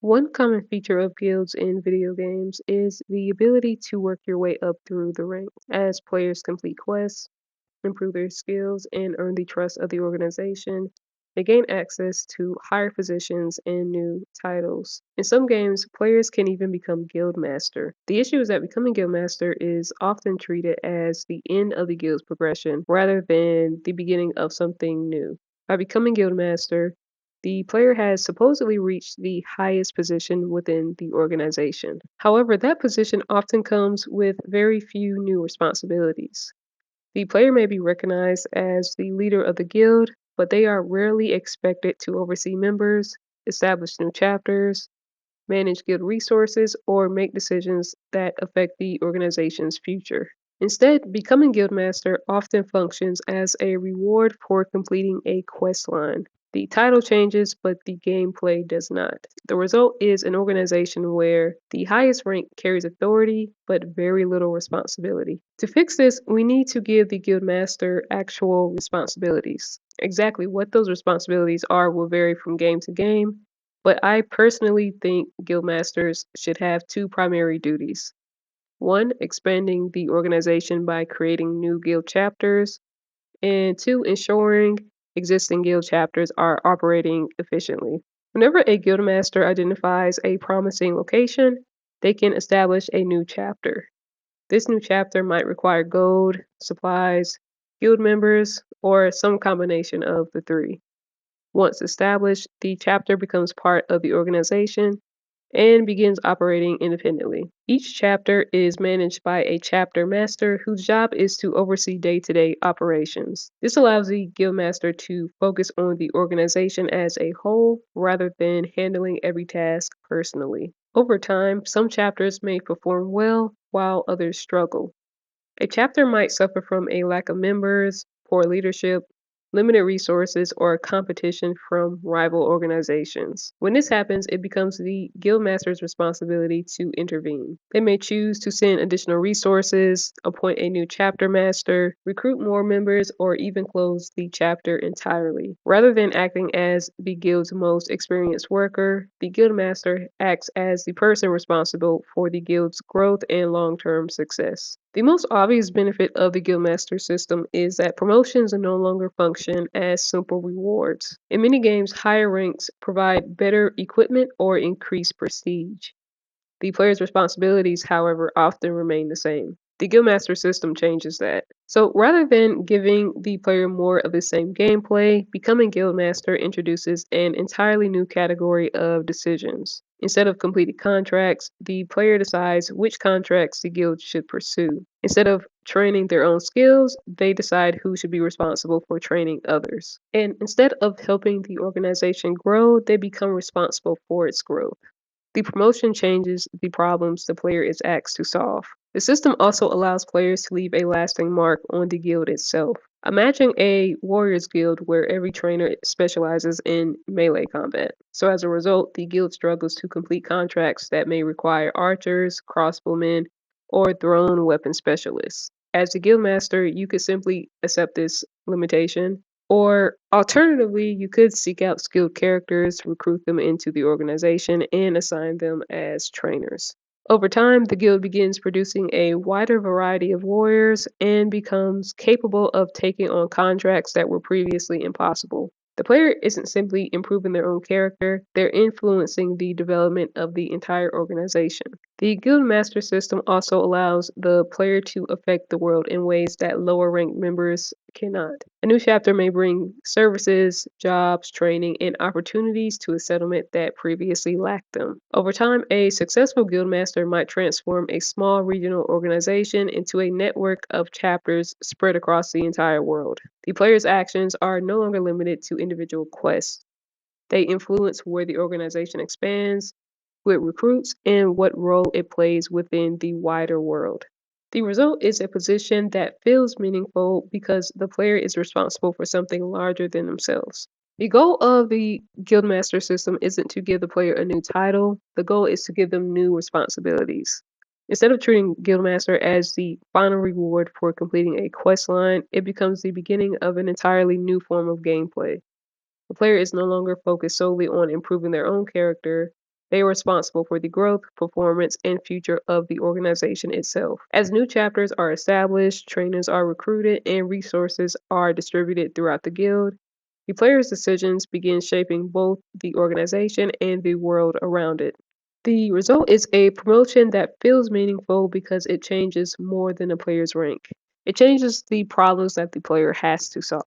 One common feature of guilds in video games is the ability to work your way up through the ranks as players complete quests, improve their skills, and earn the trust of the organization. They gain access to higher positions and new titles. In some games, players can even become Guildmaster. The issue is that becoming Guildmaster is often treated as the end of the guild's progression rather than the beginning of something new. By becoming Guildmaster, the player has supposedly reached the highest position within the organization. However, that position often comes with very few new responsibilities. The player may be recognized as the leader of the guild, but they are rarely expected to oversee members, establish new chapters, manage guild resources, or make decisions that affect the organization's future. Instead, becoming Guildmaster often functions as a reward for completing a quest line. The title changes, but the gameplay does not. The result is an organization where the highest rank carries authority, but very little responsibility. To fix this, we need to give the Guildmaster actual responsibilities. Exactly what those responsibilities are will vary from game to game, but I personally think Guildmasters should have two primary duties. One, expanding the organization by creating new guild chapters, and two, ensuring existing guild chapters are operating efficiently. Whenever a guildmaster identifies a promising location, they can establish a new chapter. This new chapter might require gold, supplies, guild members, or some combination of the three. Once established, the chapter becomes part of the organization and begins operating independently. Each chapter is managed by a chapter master whose job is to oversee day-to-day operations. This allows the guildmaster to focus on the organization as a whole rather than handling every task personally. Over time, some chapters may perform well while others struggle. A chapter might suffer from a lack of members, poor leadership, limited resources, or competition from rival organizations. When this happens, it becomes the guildmaster's responsibility to intervene. They may choose to send additional resources, appoint a new chapter master, recruit more members, or even close the chapter entirely. Rather than acting as the guild's most experienced worker, the guildmaster acts as the person responsible for the guild's growth and long-term success. The most obvious benefit of the Guildmaster system is that promotions no longer function as simple rewards. In many games, higher ranks provide better equipment or increased prestige. The player's responsibilities, however, often remain the same. The Guildmaster system changes that. So rather than giving the player more of the same gameplay, becoming Guildmaster introduces an entirely new category of decisions. Instead of completed contracts, the player decides which contracts the guild should pursue. Instead of training their own skills, they decide who should be responsible for training others. And instead of helping the organization grow, they become responsible for its growth. The promotion changes the problems the player is asked to solve. The system also allows players to leave a lasting mark on the guild itself. Imagine a warriors guild where every trainer specializes in melee combat. So as a result, the guild struggles to complete contracts that may require archers, crossbowmen, or thrown weapon specialists. As the guild master, you could simply accept this limitation, or alternatively, you could seek out skilled characters, recruit them into the organization, and assign them as trainers. Over time, the guild begins producing a wider variety of warriors and becomes capable of taking on contracts that were previously impossible. The player isn't simply improving their own character, they're influencing the development of the entire organization. The Guildmaster system also allows the player to affect the world in ways that lower ranked members cannot. A new chapter may bring services, jobs, training, and opportunities to a settlement that previously lacked them. Over time, a successful guildmaster might transform a small regional organization into a network of chapters spread across the entire world. The player's actions are no longer limited to individual quests. They influence where the organization expands, who it recruits, and what role it plays within the wider world. The result is a position that feels meaningful because the player is responsible for something larger than themselves. The goal of the Guildmaster system isn't to give the player a new title, the goal is to give them new responsibilities. Instead of treating Guildmaster as the final reward for completing a quest line, it becomes the beginning of an entirely new form of gameplay. The player is no longer focused solely on improving their own character, They are responsible for the growth, performance, and future of the organization itself. As new chapters are established, trainers are recruited, and resources are distributed throughout the guild, the player's decisions begin shaping both the organization and the world around it. The result is a promotion that feels meaningful because it changes more than a player's rank. It changes the problems that the player has to solve.